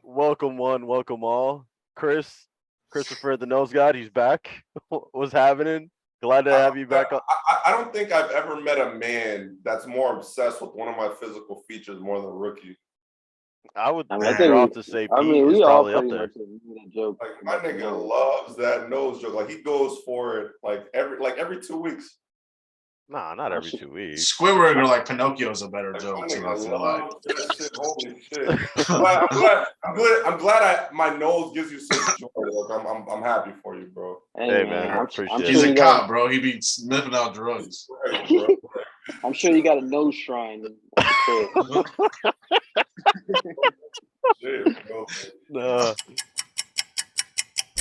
Welcome one, welcome all. Christopher the Nose God, he's back. What's happening? Glad to have you back. I don't think I've ever met a man that's more obsessed with one of my physical features more than Rookie. I would drop to say Pete is probably up there. Joke. Like my nigga loves that nose joke. Like he goes for it every 2 weeks. Nah, not every 2 weeks. Squidward or like Pinocchio is a better joke too. I feel like. Shit, holy shit! I'm glad my nose gives you some joy. Like I'm happy for you, bro. Hey man, I appreciate it. He's a cop, bro. He be sniffing out drugs. Right, bro. I'm sure you got a nose shrine. Shit, bro. No.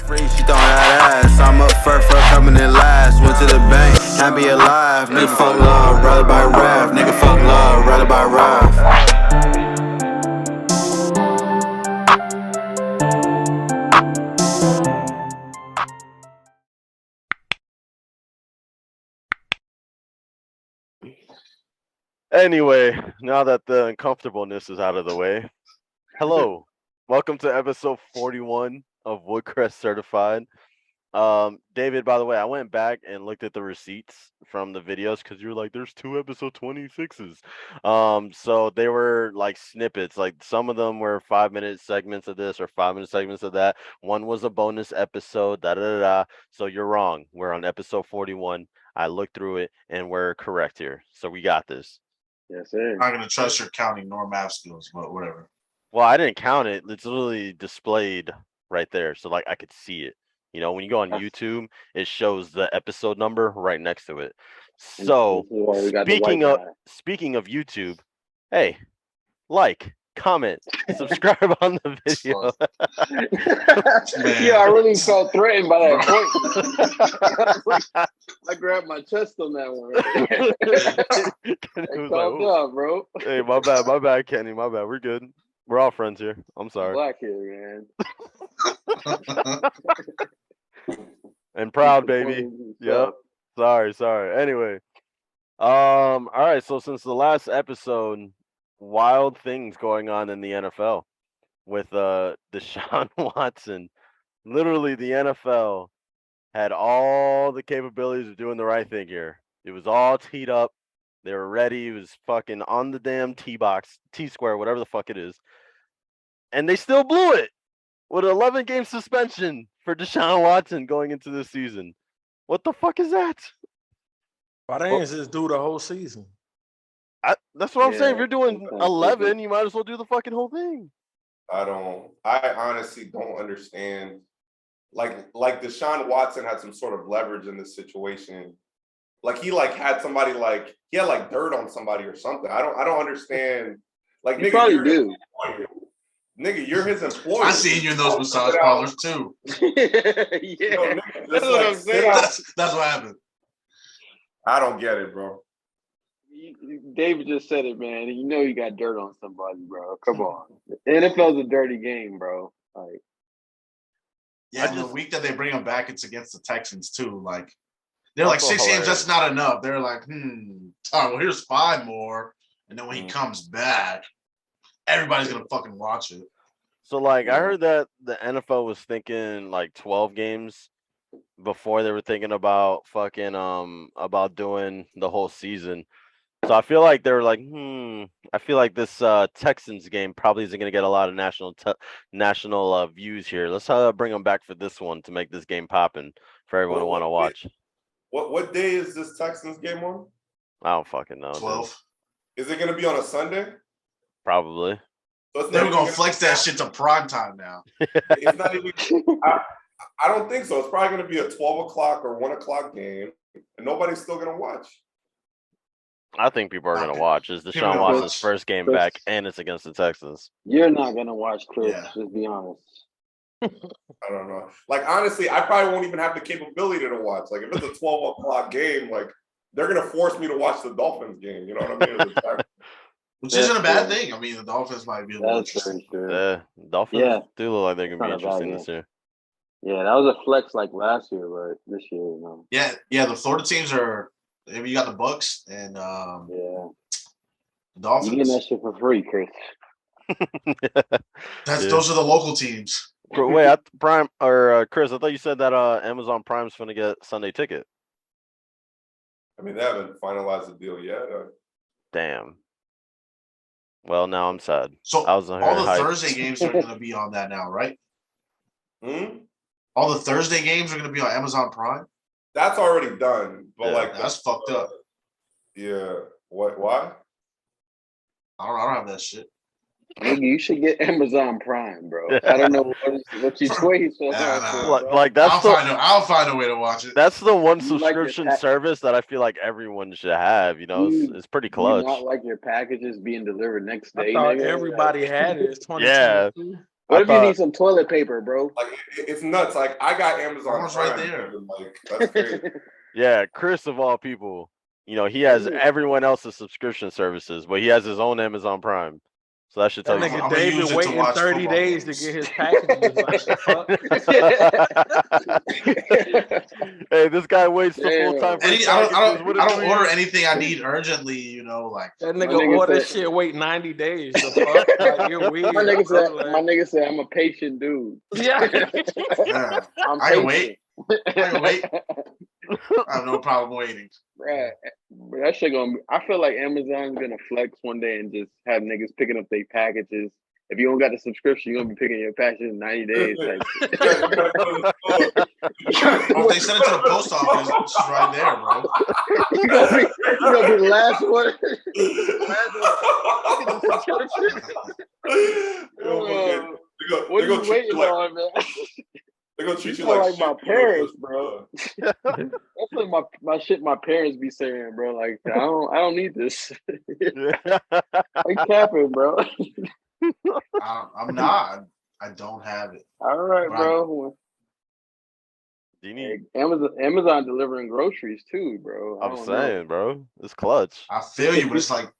Free, she throwing that ass. I'm up first for coming in last. Went to the bank, can't be alive. Nigga fuck love, rather by rap. Nigga fuck love, rather by rap. Anyway, now that the uncomfortableness is out of the way, hello. Welcome to episode 41 of Woodcrest Certified. David, by the way, I went back and looked at the receipts from the videos because you were like, there's 2 episode 26s. So they were like snippets, like some of them were 5-minute segments of this or 5-minute segments of that. One was a bonus episode, So you're wrong. We're on episode 41. I looked through it and we're correct here. So we got this. Yes, sir. I'm not gonna trust your counting nor math skills, but whatever. Well, I didn't count it. It's literally displayed right there. So like I could see it. You know, when you go on YouTube, it shows the episode number right next to it. So speaking of YouTube, hey, like, comment, subscribe on the video. Yeah, I really felt threatened by that point. I grabbed my chest on that one. Up, bro. Hey, my bad, Kenny. My bad. We're good. We're all friends here. I'm sorry. Black here, man. And proud, baby. Yep. Sorry. Anyway. All right. So since the last episode, wild things going on in the NFL with Deshaun Watson. Literally, the NFL had all the capabilities of doing the right thing here. It was all teed up. They were ready. It was fucking on the damn T-box, T-square, whatever the fuck it is. And they still blew it with an 11-game suspension for Deshaun Watson going into this season. What the fuck is that? Why didn't just do the whole season? That's what I'm saying. If you're doing 11, you might as well do the fucking whole thing. I honestly don't understand. Like Deshaun Watson had some sort of leverage in this situation. Like he had somebody he had dirt on somebody or something. I don't understand. Like you probably do. Nigga, you're his employee. I seen you in those massage parlors too. Yeah, that's what I'm saying. That's what happened. I don't get it, bro. David just said it, man. You know you got dirt on somebody, bro. Come on. The NFL's a dirty game, bro. Like, yeah, the week that they bring him back, it's against the Texans too. Like, they're like 6 games. That's not enough. They're like, all right, well, here's 5 more, and then when he comes back, everybody's gonna fucking watch it. So, I heard that the NFL was thinking 12 games before they were thinking about fucking about doing the whole season. So I feel like they were like, I feel like this Texans game probably isn't going to get a lot of national views here. Let's bring them back for this one to make this game popping for everyone to want to watch. What day is this Texans game on? I don't fucking know. 12. Is it going to be on a Sunday? Probably. So they were going to flex that shit to prime time now. It's not even. I don't think so. It's probably going to be a 12 o'clock or 1 o'clock game, and nobody's still going to watch. I think people are going to watch. It's Deshaun Watson's first game back, and it's against the Texans. You're not going to watch, Chris. Yeah. Just be honest. I don't know. Honestly, I probably won't even have the capability to watch. If it's a 12 o'clock game, they're going to force me to watch the Dolphins game. You know what I mean? Which isn't a bad thing. I mean, the Dolphins might be a little interesting. Yeah, Dolphins do look like they're going to be interesting this year. Yeah, that was a flex last year, but this year, no. Yeah. The Florida teams are. You got the Bucks and the Dolphins. You getting that shit for free, Chris? Those are the local teams. Wait, Prime or Chris, I thought you said that Amazon Prime's gonna get Sunday Ticket. I mean, they haven't finalized the deal yet. Damn. Well, now I'm sad. So I was all the Thursday games are going to be on that now, right? All the Thursday games are going to be on Amazon Prime. That's already done, but like that's fucked up. Yeah. What? Why? I don't have that shit. Nigga, you should get Amazon Prime, bro. I don't know what you tweet so hard for. Like that's I'll find a way to watch it. That's the one subscription service that I feel like everyone should have. You know, it's pretty clutch. You not like your packages being delivered next day. I thought everybody had it. It's 2022. Yeah. What if you need some toilet paper, bro? Like it's nuts. Like I got Amazon Prime right there. Like that's crazy. Yeah, Chris of all people. You know, he has everyone else's subscription services, but he has his own Amazon Prime. So that should tell you. Nigga David waiting 30 days to get his packages. Hey, this guy waits the full time for his I don't order anything I need urgently, you know, like that nigga order shit, wait 90 days. The fuck? Like, you're weird. My nigga said I'm a patient dude. Yeah. I can wait. I have no problem waiting. Right. But that shit gonna be, I feel like Amazon's gonna flex one day and just have niggas picking up their packages. If you don't got the subscription, you're gonna be picking your packages in 90 days. If they send it to the post office, it's right there, bro. You're gonna be the last one. What are you waiting on, man? They're gonna treat you like my parents, bro. That's like my shit my parents be saying, bro. Like I don't need this. Like capping, bro. I'm not. I don't have it. All right, bro. Do you need Amazon delivering groceries too, bro? I'm saying, bro, it's clutch. I feel you, but it's like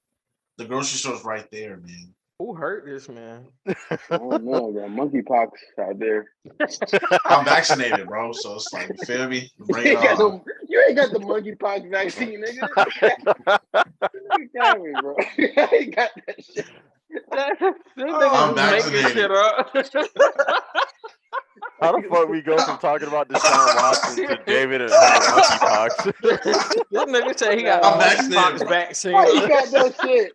the grocery store's right there, man. Who hurt this man? I don't know, got monkeypox out there. I'm vaccinated, bro. So it's like, you feel me? Bring it on. You ain't got the monkeypox vaccine, nigga. You got me, bro. I ain't got that shit. I'm vaccinated. Shit up. How the fuck we go from talking about Deshaun Watson to David and monkeypox? This nigga say he got monkeypox vaccine. How you got that shit?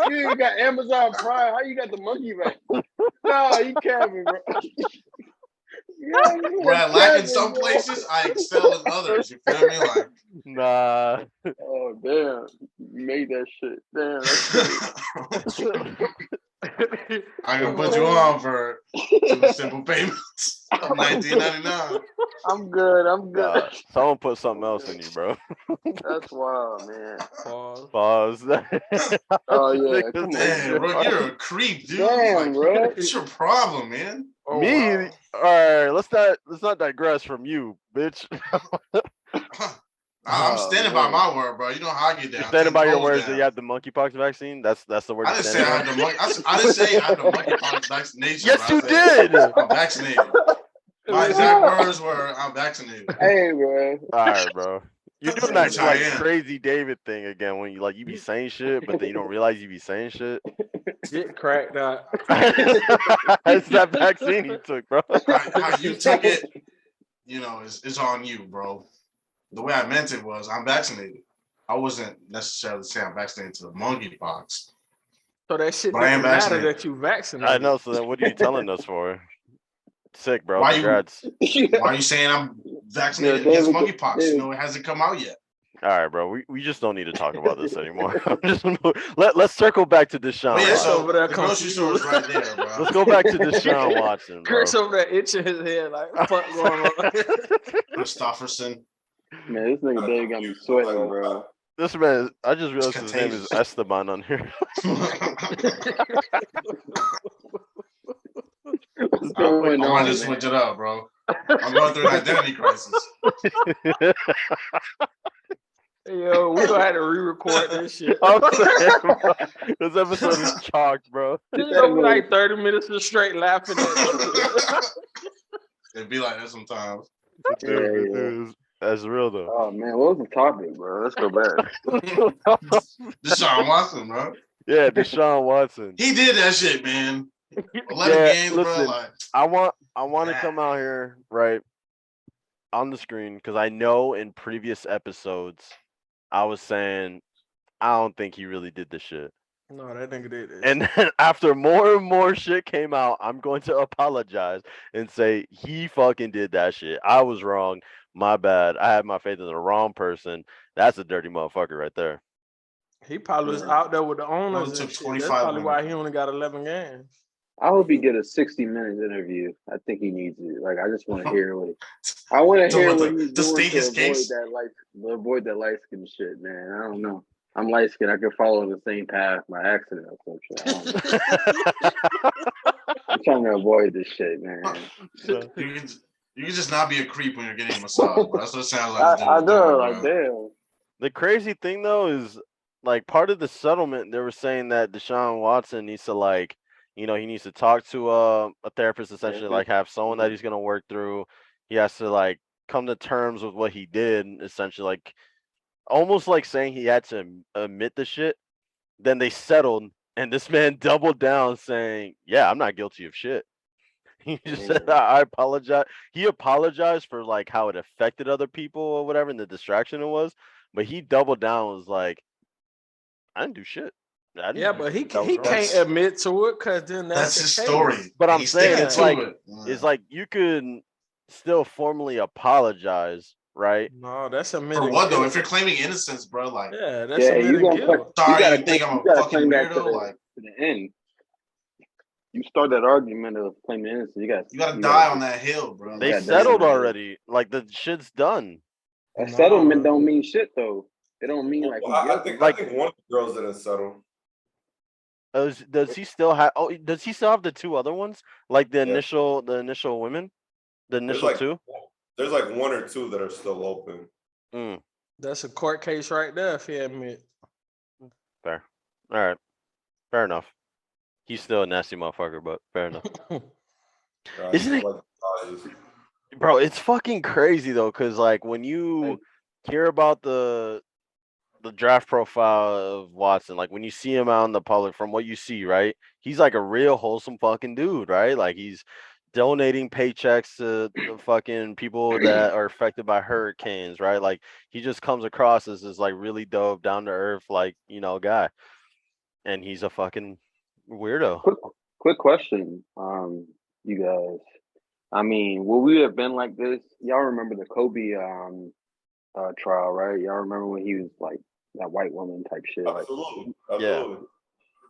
You got Amazon Prime. How you got the monkey vaccine? No, you can't be, bro. Where I lack in some places, I excel in others. You feel me? Like, nah. Oh damn! You made that shit. Damn. I can put you on for 2 simple payments of $19.99. I'm good. Someone put something else in you, bro. That's wild, man. Pause. Oh yeah. Damn, bro, you're a creep, dude. Damn, bro. What's your problem, man? Me? Wow. All right, let's not digress from you, bitch. I'm standing by my word, bro. You know how I get down. You're standing by your words that you have the monkeypox vaccine. That's the word. I didn't say I had the I didn't say I had the monkeypox vaccination. Yes, you did. I'm vaccinated. My exact words were, "I'm vaccinated." Hey, bro. All right, bro. You're doing that like crazy David thing again when you be saying shit, but then you don't realize you be saying shit. Get cracked up. It's that vaccine you took, bro. How you took it, you know, it's on you, bro. The way I meant it was, I'm vaccinated. I wasn't necessarily saying I'm vaccinated to the monkeypox. So that shit doesn't matter that you vaccinated. I know. So then, what are you telling us for? Sick, bro. Why Congrats. Why are you saying I'm vaccinated against monkeypox? You know, it hasn't come out yet. All right, bro. We just don't need to talk about this anymore. Let's circle back to Deshaun. Yeah, so the grocery store is right there, bro. Let's go back to Deshaun Watson, bro. Chris over there itching his head like, what the fuck going on? Christopherson. Man, this nigga Dave got me sweating, bro. This man, I just realized his name is Esteban on here. I want to switch it up, bro. I'm going through an identity crisis. Yo, we gonna have to re-record this shit. This episode is chalked, bro. It's gonna be like 30 minutes of straight laughing at it. It'd be like that sometimes. Dude, that's real though. Oh man, what was the topic, bro? Let's go back. Deshaun Watson, bro. Yeah, Deshaun Watson. He did that shit, man. 11 games, listen, bro. Like, I want to come out here right on the screen because I know in previous episodes I was saying I don't think he really did this shit. No, that nigga did this. And then after more and more shit came out, I'm going to apologize and say he fucking did that shit. I was wrong. My bad. I had my faith in the wrong person. That's a dirty motherfucker right there. He probably was out there with the owners took and shit. 25 That's probably why he minutes. only got 11 games. I hope he get a 60-minute interview. I think he needs it. Like, I just want to hear what I want to hear what he's doing state his to avoid case. that light skin shit, man. I don't know. I'm light skinned. I could follow the same path by accident or some shit. I don't know. I'm trying to avoid this shit, man. You can just not be a creep when you're getting a massage, bro. That's what it sounds like. I do. Like, damn. The crazy thing though is like part of the settlement. They were saying that Deshaun Watson needs to like, he needs to talk to a therapist, essentially, like have someone that he's gonna work through. He has to like come to terms with what he did, essentially, like almost like saying he had to admit the shit. Then they settled, and this man doubled down, saying, "Yeah, I'm not guilty of shit." He just said, "I apologize." He apologized for like how it affected other people or whatever, and the distraction it was. But he doubled down, was like, "I didn't do shit." Yeah, but he can't admit to it because then that's his case. story. But I'm saying it's like you could still formally apologize, right? No, that's a for what though? If you're claiming innocence, bro, like that's admitting guilt. Sorry, you think I'm a fucking weirdo? Like to the end. You start that argument of claiming innocence. You gotta die on that hill, bro. They settled already. Like the shit's done. A settlement don't mean shit though. It don't mean like. I think one of the girls didn't settle. Does he still have? Oh, does he still have the two other ones? Like the initial women, the initial two. There's like one or two that are still open. That's a court case right there. If he admit. Fair. All right. Fair enough. He's still a nasty motherfucker, but fair enough. Isn't it, bro? It's fucking crazy though, because like when you hear about the draft profile of Watson, like when you see him out in the public, from what you see, right? He's like a real wholesome fucking dude, right? Like he's donating paychecks to the fucking people that are affected by hurricanes, right? Like he just comes across as this like really dope, down to earth, like guy, and he's a fucking weirdo. Quick question, you guys. I mean, will we have been like this? Y'all remember the Kobe trial, right? Y'all remember when he was like that white woman type shit? Absolutely. Yeah.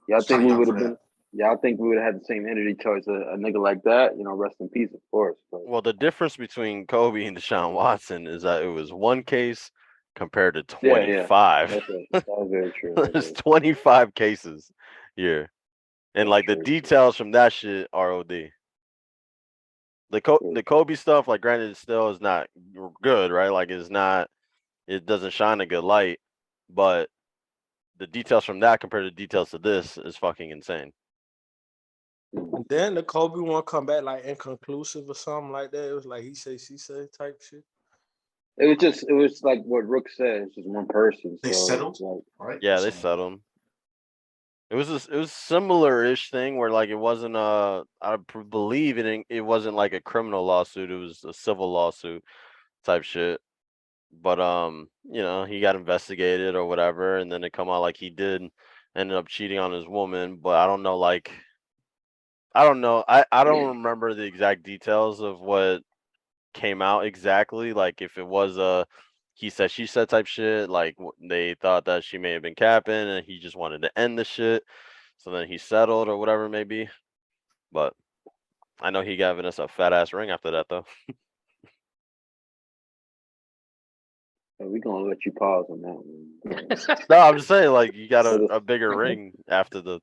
Y'all think we would have been? Y'all think we would have had the same energy towards a nigga like that? Rest in peace, of course. But. Well, the difference between Kobe and Deshaun Watson is that it was one case compared to 25. Yeah. That's very true. There's 25 cases here. And like the details from that shit are OD. The Kobe stuff, like granted, it still is not good, right? Like it doesn't shine a good light, but the details from that compared to details to this is fucking insane. And then the Kobe one come back like inconclusive or something like that. It was like he say, she say type shit. It was like what Rook said. It's just one person. They settled, right? Yeah, they settled. It was similar-ish thing where like it wasn't I believe it wasn't like a criminal lawsuit. It was a civil lawsuit type shit. But he got investigated or whatever, and then it come out like he ended up cheating on his woman. But I don't know, I don't remember the exact details of what came out exactly. Like if it was a he said she said type shit, like they thought that she may have been capping and he just wanted to end the shit, so then he settled or whatever it may be. But I know he gave us a fat ass ring after that though. We're gonna let you pause on that one. No, I'm just saying, like you got a bigger ring after the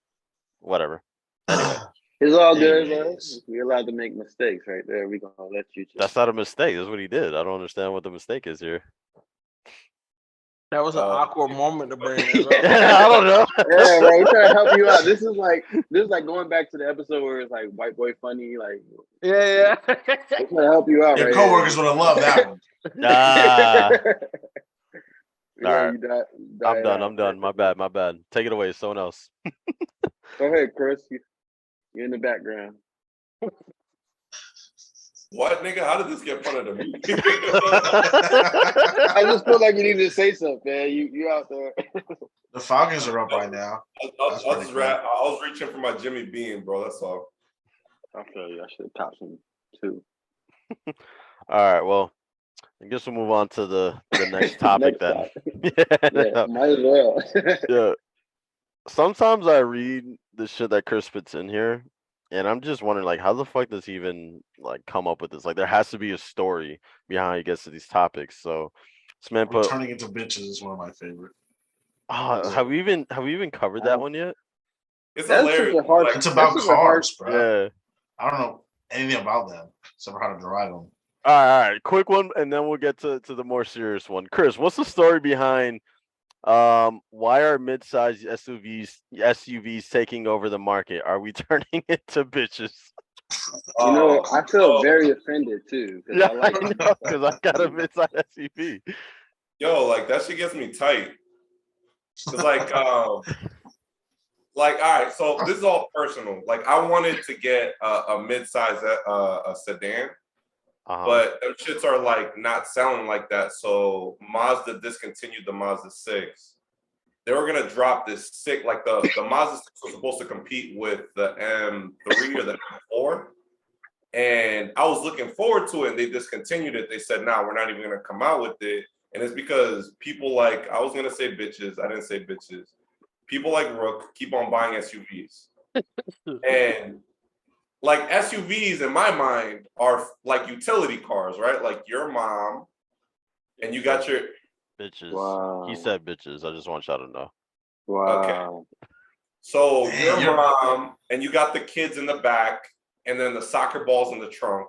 whatever. Anyway. It's all good, bro. We're allowed to make mistakes right there. We're gonna let you. That's not a mistake. That's what he did. I don't understand what the mistake is here. That was an awkward moment to bring that up. I don't know. Yeah, bro, we're trying to help you out. This is like going back to the episode where it's like white boy funny, like yeah. We're trying to help you out. Your coworkers would have loved that one. All right. You died I'm done. out. I'm done. My bad. My bad. Take it away. Someone else. Go ahead, Chris. You're in the background. What, nigga? How did this get punted to me? I just feel like you need to say something, man. You out there. The Falcons are up right now. I was reaching for my Jimmy Bean, bro. That's all. I feel you. I should have topped him too. All right. Well, I guess we'll move on to the next topic then. Yeah, might as well. Yeah. Sometimes I read the shit that Chris puts in here, and I'm just wondering, like, how the fuck does he even like come up with this? Like, there has to be a story behind how he gets to these topics. So, this man put. Turning into bitches is one of my favorite. Have we even covered that one yet? It's hilarious. It's about cars, bro. Yeah. I don't know anything about them except for how to drive them. All right. Quick one, and then we'll get to the more serious one. Chris, what's the story behind why are mid-sized SUVs taking over the market? Are we turning into bitches? You know, I feel very offended too. Yeah, because I got a mid-sized SUV. Yo, like that shit gets me tight. It's like, all right, so this is all personal. Like, I wanted to get a mid-size a sedan, but them shits are like not selling like that. So Mazda discontinued the Mazda 6. They were gonna drop this sick, like the Mazda 6 was supposed to compete with the M3 or the M4. And I was looking forward to it, and they discontinued it. They said, "Nah, we're not even gonna come out with it." And it's because people like, I was gonna say bitches, I didn't say bitches. People like Rook keep on buying SUVs. And like SUVs in my mind are like utility cars, right? Like your mom, and you got your bitches. Wow. He said bitches. I just want y'all to know. Wow. Okay. So your mom, and you got the kids in the back, and then the soccer balls in the trunk.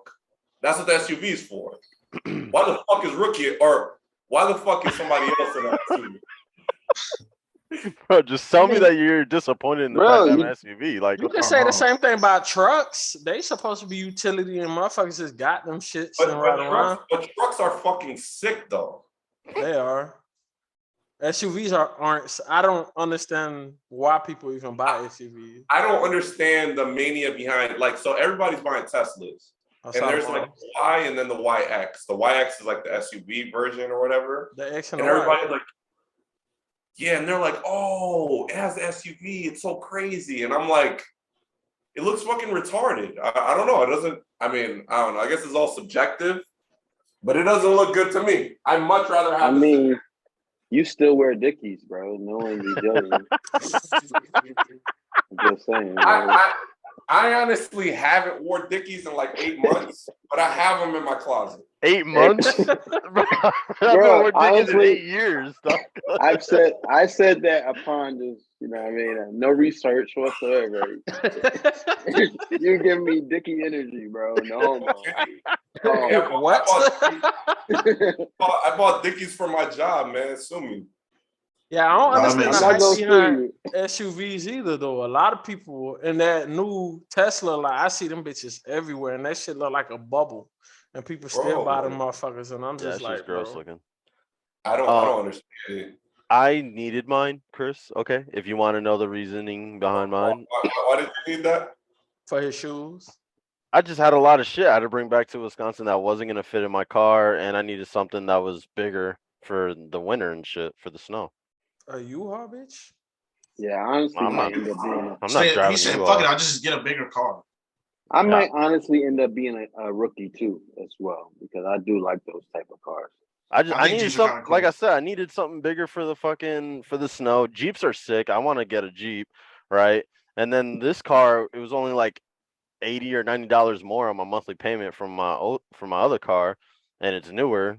That's what the SUV is for. Why the fuck is Rookie, or why the fuck is somebody else in that SUV? Bro, just tell me that you're disappointed in the fact that I'm an SUV. Like, you can say the same thing about trucks. They supposed to be utility, and motherfuckers just got them shits and ride around. But trucks are fucking sick though. They are. SUVs aren't. I don't understand why people even buy SUVs. I don't understand the mania behind, like, so everybody's buying Teslas. And there's like the Y and then the YX. The YX is like the SUV version or whatever. The X and everybody like, yeah, and they're like, oh, it has the SUV. It's so crazy. And I'm like, it looks fucking retarded. I don't know. It doesn't, I mean, I don't know. I guess it's all subjective, but it doesn't look good to me. I'd much rather have you still wear Dickies, bro. No one be judging. I'm just saying. I honestly haven't worn Dickies in like 8 months, but I have them in my closet. 8 months? Bro, bro, honestly, in 8 years. I said that upon just, you know what I mean, no research whatsoever. You give me Dickie energy, bro. No homo. What? I bought Dickies for my job, man. Sue me. Yeah, I don't understand the hype behind SUVs either, though. A lot of people in that new Tesla, like I see them bitches everywhere, and that shit look like a bubble, and people still buy them motherfuckers, and I'm just like, gross looking. I don't understand it. I needed mine, Chris. Okay, if you want to know the reasoning behind mine. Why did you need that? For his shoes. I just had a lot of shit I had to bring back to Wisconsin that wasn't gonna fit in my car, and I needed something that was bigger for the winter and shit for the snow. A U-Haul, bitch? Yeah, honestly, I'm not driving. He said, "Fuck it, I'll just get a bigger car." I might honestly end up being a rookie too, as well, because I do like those type of cars. I needed something, cool. Like I said, I needed something bigger for the snow. Jeeps are sick. I want to get a Jeep, right? And then this car, it was only like $80 or $90 more on my monthly payment from my other car, and it's newer.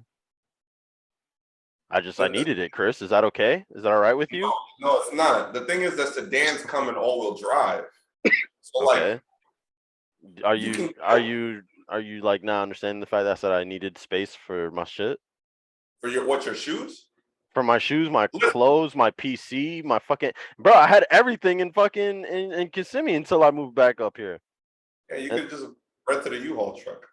I needed it, Chris. Is that okay? Is that all right with you? No, it's not. The thing is that sedans come in all-wheel drive. So okay. Are you like not understanding the fact that I said I needed space for my shit? For your shoes? For my shoes, my clothes, my PC, my fucking bro. I had everything in fucking in Kissimmee until I moved back up here. Yeah, you could just rent to the U-Haul truck.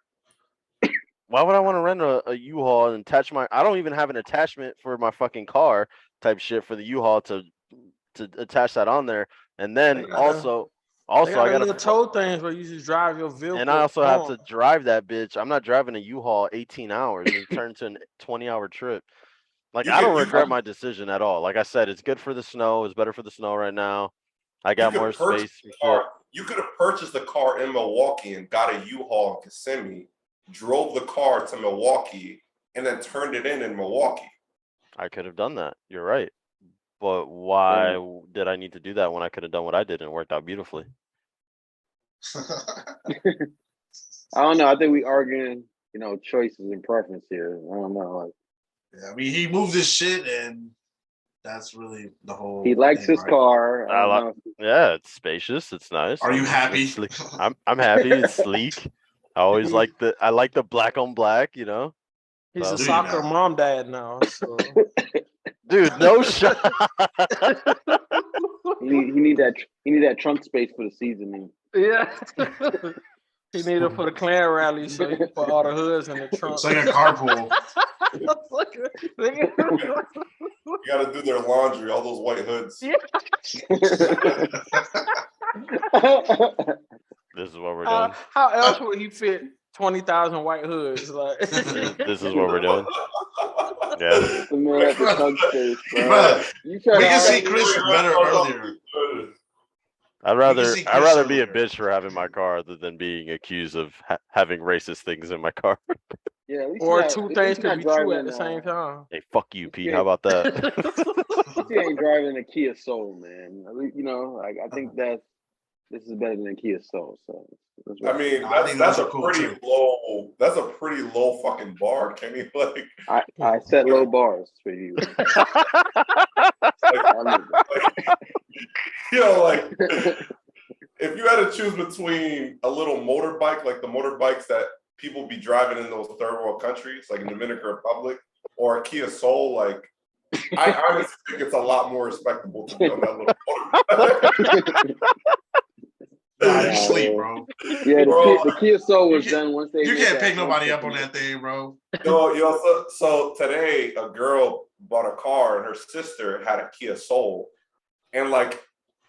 Why would I want to rent a U-Haul and attach my? I don't even have an attachment for my fucking car type shit for the U-Haul to attach that on there, and then also I got little tow things where you just drive your vehicle. And I also have to drive that bitch. I'm not driving a U-Haul 18 hours and turn to a 20-hour trip. Like, I don't regret my decision at all. Like I said, it's good for the snow. It's better for the snow right now. I got more space. You could have purchased the car in Milwaukee and got a U-Haul in Kissimmee, drove the car to Milwaukee, and then turned it in Milwaukee. I could have done that. You're right. But why did I need to do that when I could have done what I did and it worked out beautifully? I don't know. I think we arguing, choices and preference here. I don't know. Like, yeah, I mean, he moved his shit, and that's really the whole. He likes his car. Yeah, it's spacious. It's nice. Are you happy? I'm happy. It's sleek. I always like the black on black. He's a soccer mom dad now. So. Dude, no shot. He need that trunk space for the seasoning. Yeah. He need it for the clan rally, so you can put all the hoods in the trunk. It's like a carpool. You got to do their laundry, all those white hoods. Yeah. This is what we're doing. How else would he fit 20,000 white hoods? Like this is what we're doing. Yeah. Man, the trunk space, bro. We can see Chris better earlier. I'd rather be a bitch for having my car other than being accused of having racist things in my car. Yeah, or two things could be true at the same time. Hey, fuck you, Pete. How about that? You ain't driving a Kia Soul, man. I think this is better than a Kia Soul. So I mean, that's a pretty low. That's a pretty low fucking bar, Kenny. Like I set low bars for you. If you had to choose between a little motorbike, like the motorbikes that people be driving in those third world countries, like in Dominican Republic, or a Kia Soul, like I honestly think it's a lot more respectable to be on that little motorbike. You sleep, bro. Yeah, the Kia Soul was done once they. You can't pick nobody up on that thing, bro. So today a girl bought a car and her sister had a Kia Soul, and like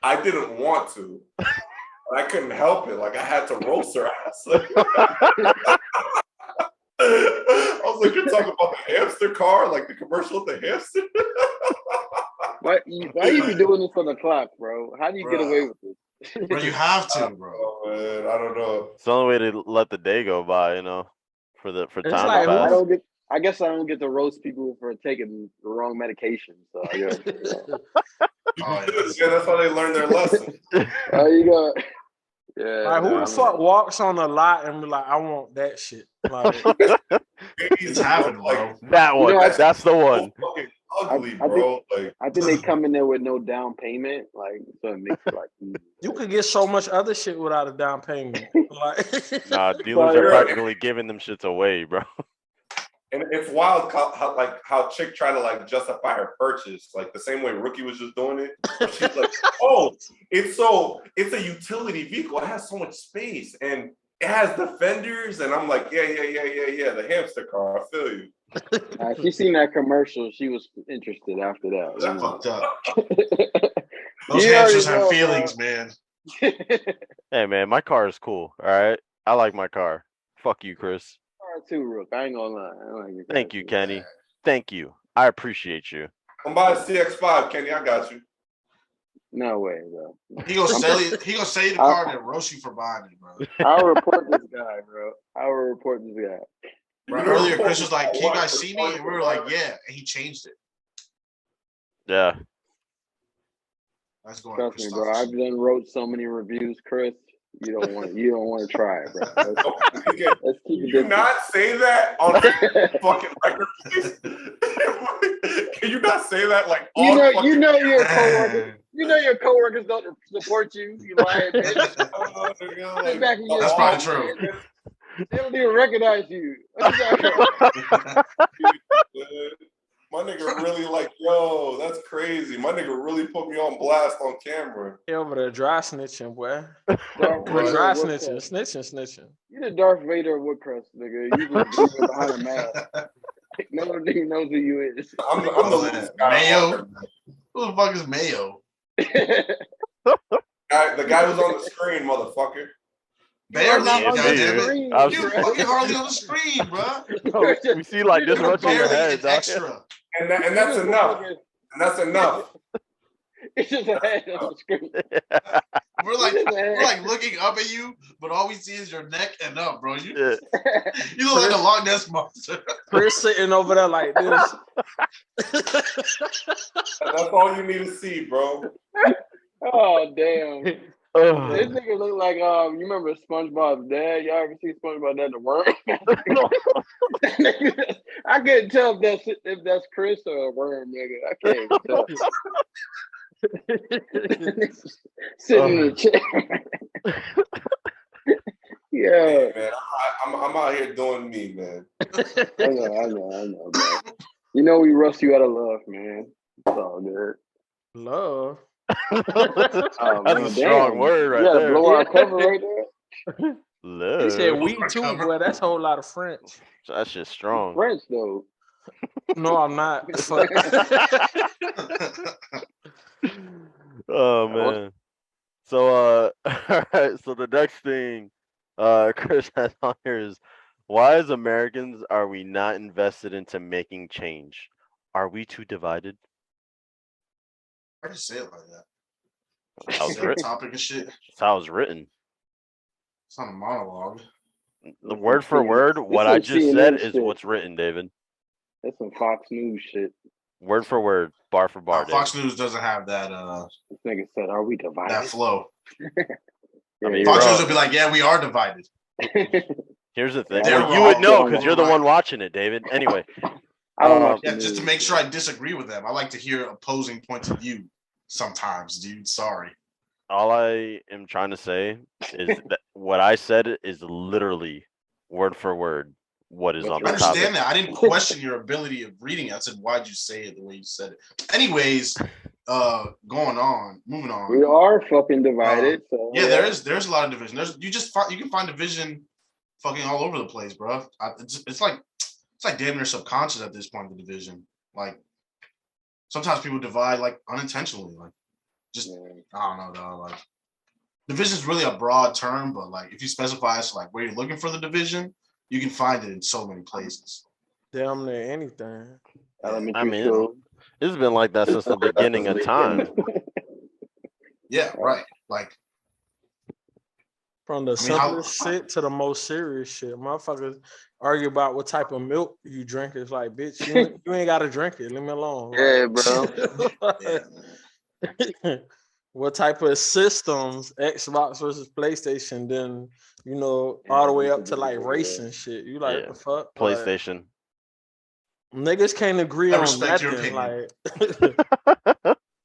I didn't want to, but I couldn't help it. Like I had to roast her ass. I was like, "You're talking about the hamster car, like the commercial with the hamster." Why you be doing this on the clock, bro? How do you get away with this? Bro, you have to, bro. Oh, man, I don't know. It's the only way to let the day go by, for time to pass. I guess I don't get to roast people for taking the wrong medication. So I guess. Yeah, that's how they learn their lesson. You go. Yeah. Like, who the fuck walks on a lot and be like, I want that shit? Like, it's happening, bro. That one. That's the one. Ugly, bro. I think they come in there with no down payment, like so it makes it like easy. You could get so much other shit without a down payment. Like, nah, dealers are practically giving them shits away, bro. And it's wild how Chick tried to justify her purchase, like the same way Rookie was just doing it. She's like, "Oh, it's a utility vehicle. It has so much space and it has the fenders." And I'm like, "Yeah, the hamster car. I feel you." She seen that commercial. She was interested after that. That's fucked up. Those hamsters have feelings, man. Hey, man, my car is cool. All right, I like my car. Fuck you, Chris. Too, Rook. I ain't gonna lie. Thank you, Kenny. Thank you. I appreciate you. I'm buying CX-5, Kenny. I got you. No way, bro. He gonna sell you the car and then roast you for buying it, bro. I'll report this guy, bro. Bro, earlier, Chris was like, "Can you guys see me?" And we were like, "Yeah," and he changed it. Yeah. That's going. Trust me, bro. I've wrote so many reviews, Chris. You don't want to try it, bro. Let's keep it. Can you not say that on fucking record, please? Can you not say that you know your coworkers? You know your coworkers don't support you. You lying bitch. That's probably true. They don't even recognize you. My nigga really like, yo, that's crazy. My nigga really put me on blast on camera. He over there dry snitching, boy. Darth But Vader dry of snitching, Woodcrest. snitching. You the Darth Vader of Woodcrest, nigga. You just behind a mask. No one even knows who you is. I'm the Luke Mayo. Skywalker. Who the fuck is Mayo? The guy who's on the screen, motherfucker. Barely, not on the goddammit. screen, You fucking hardly on the screen, bro. No, we see like this much of your Barely head, an dog. extra. And that's enough. And that's enough. It's just a head on the screen. We're like looking up at you, but all we see is your neck and up, bro. You look like a Loch Ness monster. Chris sitting over there like this. That's all you need to see, bro. Oh damn. This nigga look like you remember SpongeBob's dad? Y'all ever see SpongeBob's dad the worm? I couldn't tell if that's Chris or a worm, nigga. I can't even tell. Sitting in the chair. Yeah. Hey, man, I'm out here doing me, man. I know, bro. You know we rust you out of love, man. It's all good. Love. That's a strong word right there. Blow our cover right there. Love. He said we too, boy. That's a whole lot of French. That shit's strong. French though. No, I'm not. Oh man. So all right, so the next thing Chris has on here is, why as Americans are we not invested into making change? Are we too divided? I just say it like that. How it's written. Topic and shit. That's how it's written. It's not a monologue. The word for word, what I just said is what's written, David. That's some Fox News shit. Word for word, bar for bar. Fox News doesn't have that this nigga said, are we divided? that flow. I mean, Fox News will be like, yeah, we are divided. Here's the thing. They're You would wrong. know because you're the one watching it, David. Anyway. I don't watch Yeah, just to make sure I disagree with them. I like to hear opposing points of view sometimes, dude. Sorry. All I am trying to say is that what I said is literally word for word what is on the I topic. understand that. I didn't question your ability of reading it. I said, why'd you say it the way you said it? Anyways, moving on. We are fucking divided. So yeah, there's a lot of division. You can find division fucking all over the place, bro. It's like damn near subconscious at this point, the division. Like sometimes people divide like unintentionally, like just I don't know, dog. Like division is really a broad term, but like if you specify as like where you're looking for the division, you can find it in so many places. Damn near anything. I mean, it's been like that since the beginning of time. Yeah, right. Like from the simplest shit to the most serious shit. Motherfuckers argue about what type of milk you drink. It's like, bitch, you ain't got to drink it. Leave me alone. Yeah, bro. What type of systems, Xbox versus PlayStation, then, you know, all the way up to like racing shit. You like, the fuck? PlayStation. Like, niggas can't agree on nothing. Like,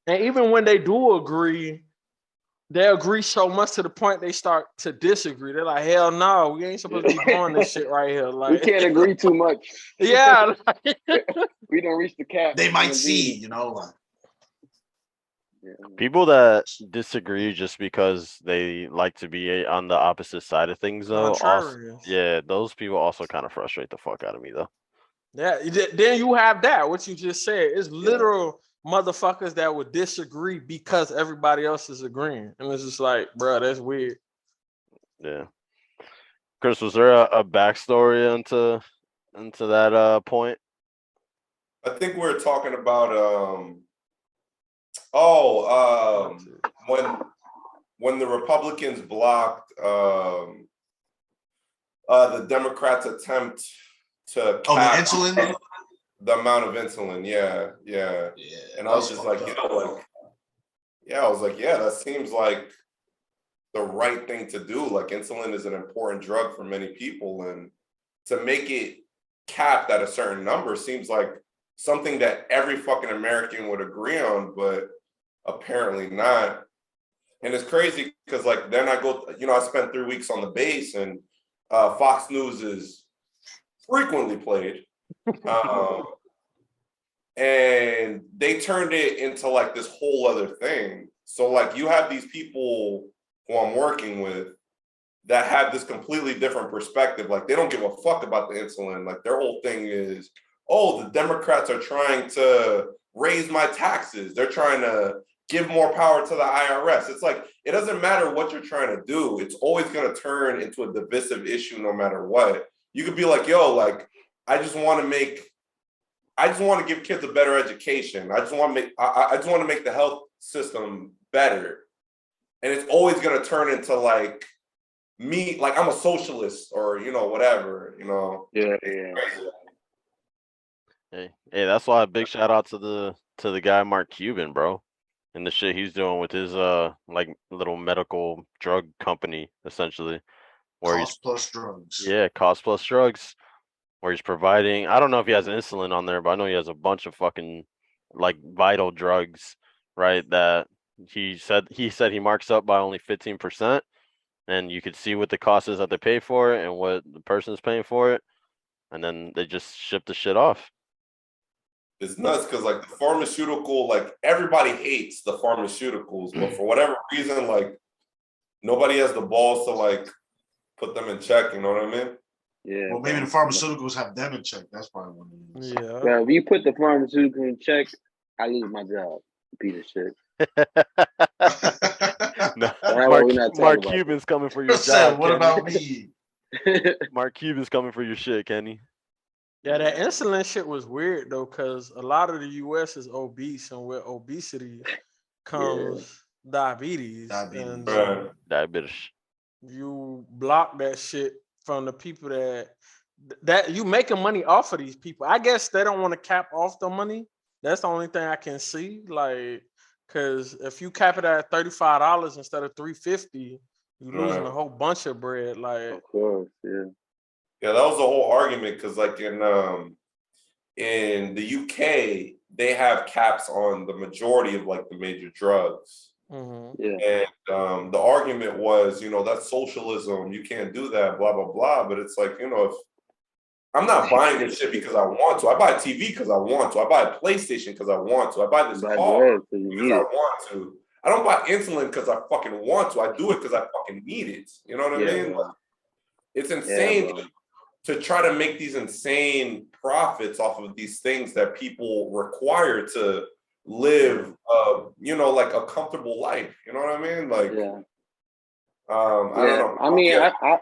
and even when they do agree, they agree so much to the point they start to disagree. They're like, hell no, we ain't supposed to be doing this shit right here. Like, we can't agree too much. Yeah. We don't reach the cap. They might see, you know, like. People that disagree just because they like to be on the opposite side of things, though. Also, yeah, those people also kind of frustrate the fuck out of me, though. Yeah, then you have that, what you just said. It's literal motherfuckers that would disagree because everybody else is agreeing. And it's just like, bro, that's weird. Yeah. Chris, was there a backstory into that point? I think we're talking about when the Republicans blocked the Democrats' attempt to cap the insulin, the amount of insulin, yeah. And I was just like, I was like, that seems like the right thing to do. Like, insulin is an important drug for many people, and to make it capped at a certain number seems like something that every fucking American would agree on, but apparently not. And it's crazy because, like, then I go, I spent 3 weeks on the base, and Fox News is frequently played. and they turned it into like this whole other thing. So like you have these people who I'm working with that have this completely different perspective. Like they don't give a fuck about the insulin. Like their whole thing is, oh, the Democrats are trying to raise my taxes. They're trying to give more power to the IRS. It's like, it doesn't matter what you're trying to do. It's always going to turn into a divisive issue no matter what. You could be like, yo, like, I just want to give kids a better education. I just want to make the health system better. And it's always going to turn into like me, like I'm a socialist or, whatever, Yeah. Hey, that's why a big shout out to the guy Mark Cuban, bro, and the shit he's doing with his like little medical drug company essentially, where Cost plus drugs. Cost plus drugs, where he's providing. I don't know if he has insulin on there, but I know he has a bunch of fucking like vital drugs, right? That he said he marks up by only 15%, and you could see what the cost is that they pay for it and what the person's paying for it, and then they just ship the shit off. It's nuts because like the pharmaceutical, like everybody hates the pharmaceuticals, but for whatever reason, like nobody has the balls to like put them in check. You know what I mean? Yeah. Well, maybe the pharmaceuticals have them in check. That's probably what it is. Yeah. Well, if you put the pharmaceutical in check, I lose my job. Piece of shit. No, Mark Mark Cubans coming for your job. What about me? Mark Cubans coming for your shit, Kenny. Yeah, that insulin shit was weird though, because a lot of the U.S. is obese, and with obesity comes diabetes. And diabetes. You block that shit from the people that you making money off of these people. I guess they don't want to cap off the money. That's the only thing I can see. Like, because if you cap it at $35 instead of $350, you losing a whole bunch of bread. Like, of course, yeah. Yeah, that was the whole argument because, like in the UK, they have caps on the majority of like the major drugs. Mm-hmm. Yeah. And the argument was, that's socialism. You can't do that. Blah blah blah. But it's like, if I'm not buying this shit because I want to, I buy a TV because I want to. I buy a PlayStation because I want to. I buy this car because I want to. I don't buy insulin because I fucking want to. I do it because I fucking need it. You know what I mean? Like, it's insane to try to make these insane profits off of these things that people require to live, like a comfortable life. You know what I mean? Like, I don't know. I mean, I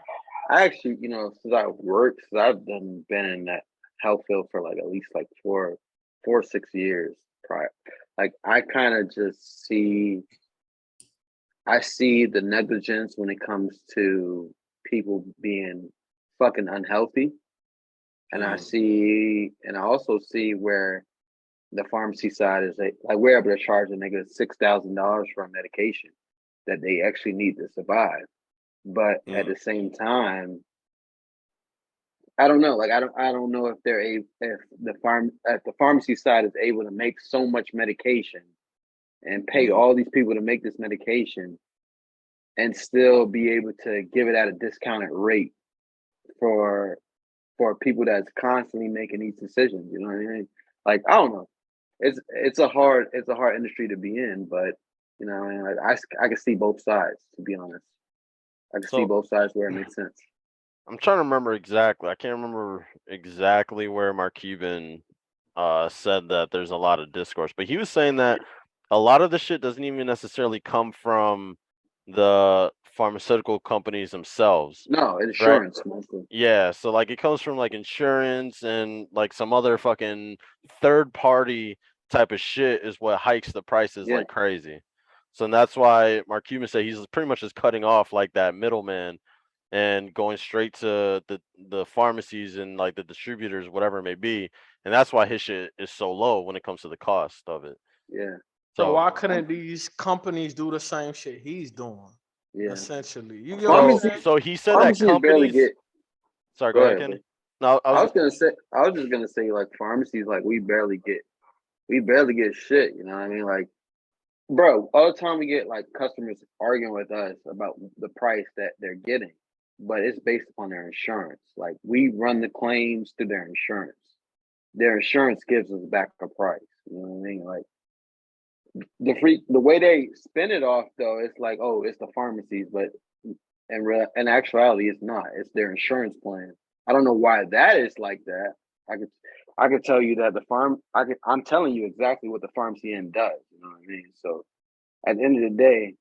actually, since I've been in that health field for like at least like 4 or 6 years prior. Like, I kind of just see the negligence when it comes to people being fucking unhealthy. And I also see where the pharmacy side is like we're able to charge a nigga $6,000 for a medication that they actually need to survive. But at the same time, I don't know. Like I don't know if the pharmacy side is able to make so much medication and pay all these people to make this medication and still be able to give it at a discounted rate for people that's constantly making these decisions. You know what I mean? Like, I don't know. It's a hard industry to be in, but I mean, like I can see both sides, to be honest. I can see both sides where it makes sense. I'm trying to remember exactly. I can't remember exactly where Mark Cuban said that there's a lot of discourse, but he was saying that a lot of the shit doesn't even necessarily come from the pharmaceutical companies themselves. No, insurance mostly. Yeah, so like it comes from like insurance and like some other fucking third party type of shit is what hikes the prices like crazy. So that's why Mark Cuban said he's pretty much just cutting off like that middleman and going straight to the pharmacies and like the distributors, whatever it may be. And that's why his shit is so low when it comes to the cost of it. Yeah. So why couldn't these companies do the same shit he's doing? Yeah. Essentially. So he said that companies Sorry, go ahead, Kenny. No, I was just gonna say like pharmacies, like we barely get shit, you know what I mean? Like, bro, all the time we get like customers arguing with us about the price that they're getting, but it's based upon their insurance. Like, we run the claims through their insurance. their insurance gives us back a price. You know what I mean? Like the way they spin it off though, it's like, oh, it's the pharmacies, but in actuality, it's not. It's their insurance plan. I don't know why that is like that. I could tell you that I'm telling you exactly what the pharmacy end does. You know what I mean? So at the end of the day,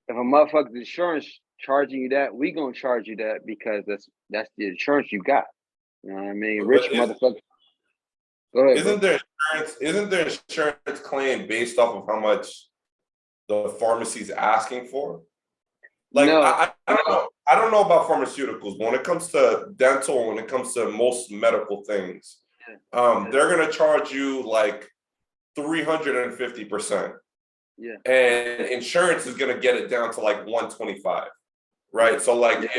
if a motherfucker's insurance charging you that, we gonna charge you that because that's the insurance you got. You know what I mean? Rich motherfuckers. Go ahead. Isn't their insurance claim based off of how much the pharmacy's asking for? Like no. I don't know about pharmaceuticals, but when it comes to dental, when it comes to most medical things, they're gonna charge you like 350%. Yeah. And insurance is gonna get it down to like 125. Right. So like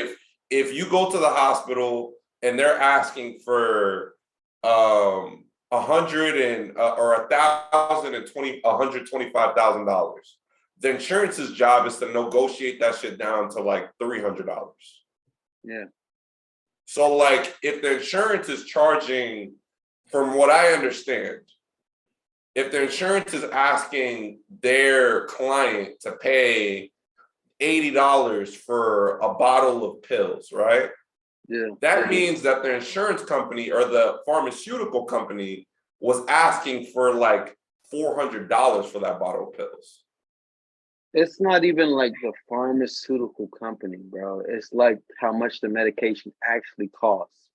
if you go to the hospital and they're asking for $125,000, the insurance's job is to negotiate that shit down to like $300. Yeah. So like if the insurance is charging, from what I understand, if the insurance is asking their client to pay $80 for a bottle of pills, right? Yeah. That means that the insurance company or the pharmaceutical company was asking for like $400 for that bottle of pills. It's not even like the pharmaceutical company, bro. It's like how much the medication actually costs.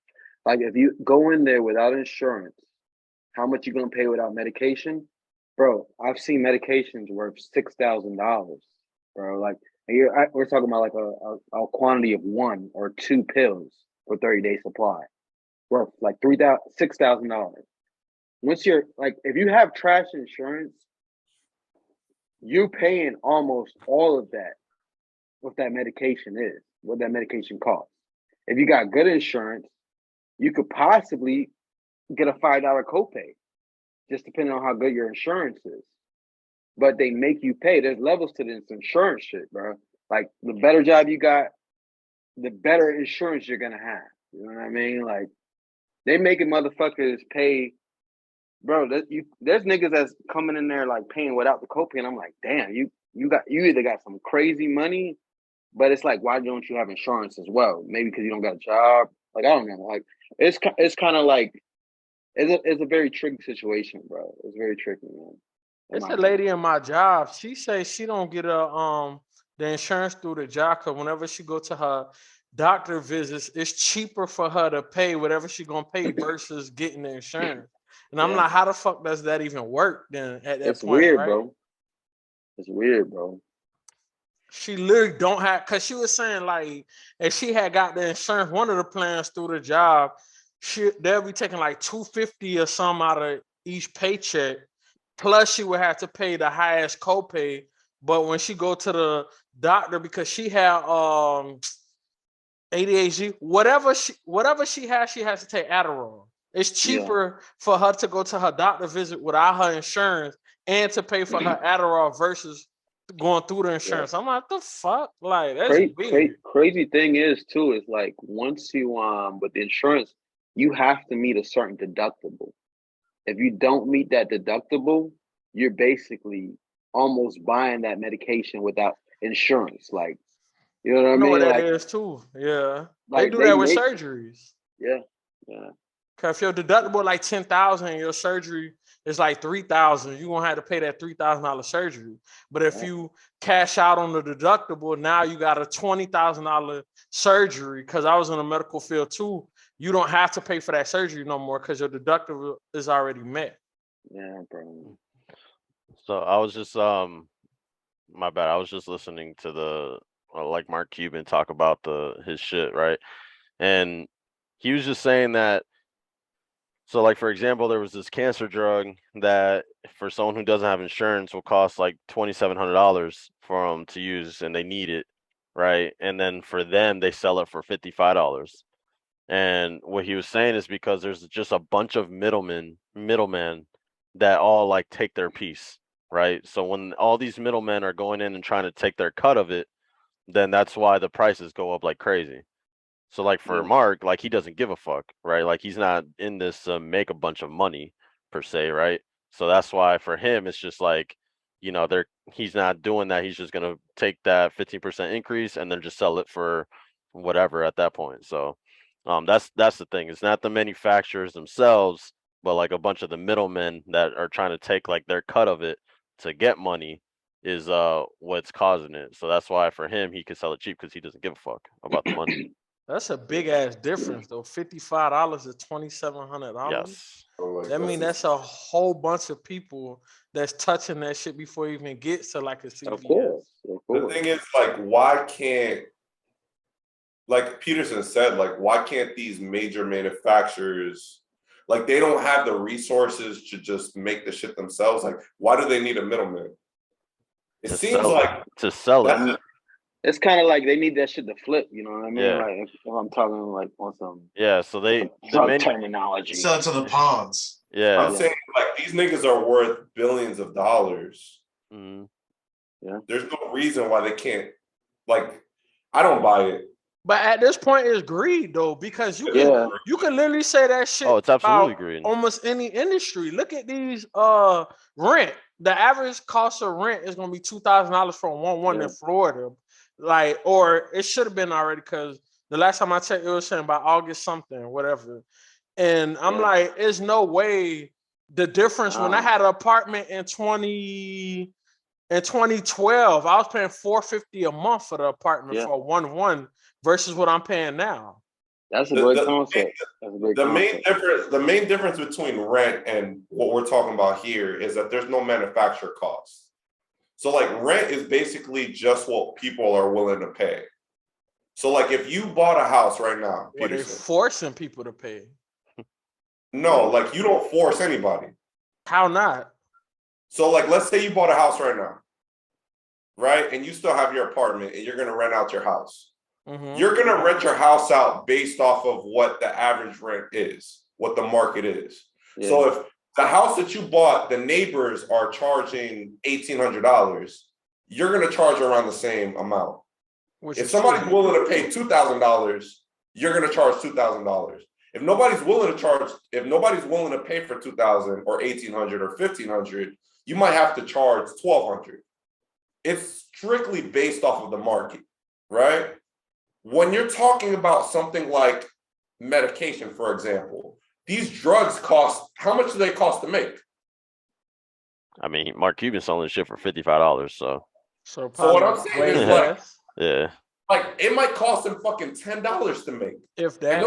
Like if you go in there without insurance, how much you gonna pay without medication? Bro, I've seen medications worth $6,000, bro. Like we're talking about like a quantity of 1 or 2 pills for 30-day supply, worth like $6,000. Once you're like, if you have trash insurance, you're paying almost all of that. What that medication is, what that medication costs. If you got good insurance, you could possibly get a $5 copay, just depending on how good your insurance is. But they make you pay. There's levels to this insurance shit, bro. Like the better job you got, the better insurance you're gonna have. You know what I mean? Like they making motherfuckers pay, bro. There's niggas that's coming in there like paying without the copay, and I'm like, damn, you either got some crazy money, but it's like, why don't you have insurance as well? Maybe because you don't got a job. Like I don't know. Like it's kind of like it's a very tricky situation, bro. It's very tricky, man. It's a lady in my job. She says she don't get the insurance through the job because whenever she go to her doctor visits, it's cheaper for her to pay whatever she gonna pay versus getting the insurance. And I'm like, how the fuck does that even work then at that point? Weird, right? bro. It's weird, bro. She literally don't have, because she was saying like if she had got the insurance, one of the plans through the job, they'll be taking like $250 or something out of each paycheck. Plus, she would have to pay the highest copay. But when she go to the doctor, because she had ADHD, whatever she has to take Adderall. It's cheaper for her to go to her doctor visit without her insurance and to pay for her Adderall versus going through the insurance. I'm like, the fuck? Like that's weird. Crazy thing is too, is like once you with the insurance, you have to meet a certain deductible. If you don't meet that deductible, you're basically almost buying that medication without insurance. Like, you know what I mean? What that is too. Yeah. Like, they do that with surgeries. Yeah. Cause if your deductible like 10,000, your surgery is like 3,000, you're gonna have to pay that $3,000 surgery. But if you cash out on the deductible, now you got a $20,000 surgery. Cause I was in the medical field too. You don't have to pay for that surgery no more because your deductible is already met. Yeah, bro. So I was just my bad. I was just listening to the like Mark Cuban talk about his shit, right? And he was just saying that. So like for example, there was this cancer drug that for someone who doesn't have insurance will cost like $2,700 for them to use, and they need it, right? And then for them, they sell it for $55. And what he was saying is because there's just a bunch of middlemen that all like take their piece, right? So when all these middlemen are going in and trying to take their cut of it, then that's why the prices go up like crazy. So like for Mark, like he doesn't give a fuck, right? Like he's not in this to make a bunch of money per se, right? So that's why for him it's just like, he's not doing that. He's just gonna take that 15% increase and then just sell it for whatever at that point. So that's the thing. It's not the manufacturers themselves, but like a bunch of the middlemen that are trying to take like their cut of it to get money is what's causing it. So that's why for him he could sell it cheap because he doesn't give a fuck about the money. That's a big ass difference though. $55 to $2,700. Yes. That mean that's a whole bunch of people that's touching that shit before it even gets to like a CVS. Of course. The thing is, like, why can't, like Peterson said, like, why can't these major manufacturers, like, they don't have the resources to just make the shit themselves? Like, why do they need a middleman? It seems like to sell it. It's kind of like they need that shit to flip, you know what I mean? Yeah. Like if I'm talking like on some so the terminology. Sell it to the pawns. Yeah. I'm saying like these niggas are worth billions of dollars. Mm-hmm. Yeah. There's no reason why they can't. Like, I don't buy it. But at this point, it's greed though, because you can literally say that shit. Oh, it's absolutely greed. Almost any industry. Look at these rent. The average cost of rent is gonna be $2,000 for a 1-1 in Florida. Like, or it should have been already because the last time I checked, it was saying by August something, whatever. And I'm like, there's no way the difference when I had an apartment in 2012, I was paying $450 a month for the apartment for a 1-1 versus what I'm paying now. That's a great concept. The main difference between rent and what we're talking about here is that there's no manufacturer cost. So like rent is basically just what people are willing to pay. So like if you bought a house right now, Peterson, they're forcing people to pay. No, like you don't force anybody. How not? So like let's say you bought a house right now, right? And you still have your apartment and you're gonna rent out your house. Mm-hmm. You're gonna rent your house out based off of what the average rent is, what the market is. Yeah. So if the house that you bought, the neighbors are charging $1,800, you're going to charge around the same amount. If somebody's willing to pay $2,000, you're going to charge $2,000. If nobody's willing to pay for $2,000 or $1,800 or $1,500, you might have to charge $1,200. It's strictly based off of the market, right? When you're talking about something like medication, for example, these drugs cost, how much do they cost to make? I mean, Mark Cubans selling this shit for $55, so what I'm saying is like, like it might cost them fucking $10 to make. If that.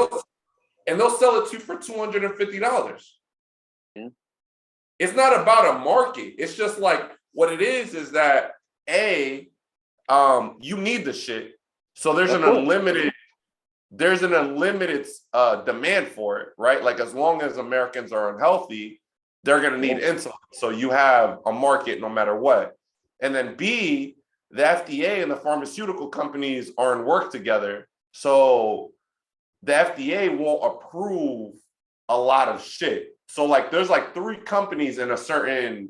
And they'll sell it to you for $250. Yeah. It's not about a market. It's just like, what it is that you need the shit. So there's an unlimited demand for it, right? Like as long as Americans are unhealthy, they're going to need insulin. So you have a market no matter what. And then B, the FDA and the pharmaceutical companies are in work together. So the FDA won't approve a lot of shit. So like there's like 3 companies in a certain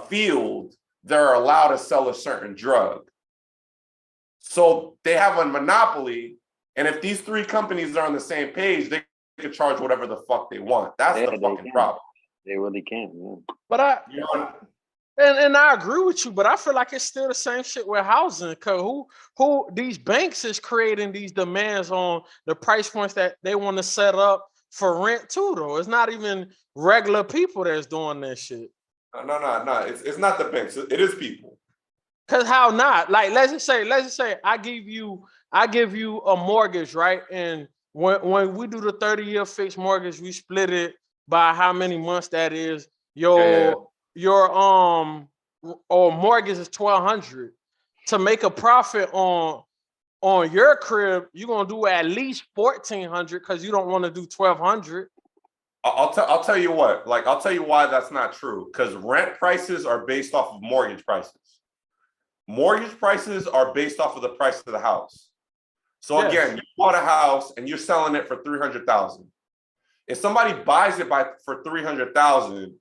field that are allowed to sell a certain drug. So they have a monopoly. And if these 3 companies are on the same page, they can charge whatever the fuck they want. That's the fucking problem. They really can. Yeah. But and I agree with you, but I feel like it's still the same shit with housing. Cause who these banks is creating these demands on the price points that they want to set up for rent too, though. It's not even regular people that's doing that shit. No. It's not the banks. It is people. Cause how not? Like let's just say I give you a mortgage, right? And when we do the 30-year fixed mortgage, we split it by how many months that is. Your mortgage is $1,200. To make a profit on your crib, you're gonna do at least $1,400 because you don't want to do $1,200. I'll tell you what. Like I'll tell you why that's not true. Because rent prices are based off of mortgage prices. Mortgage prices are based off of the price of the house. So again, you bought a house and you're selling it for $300,000. If somebody buys it for $300,000,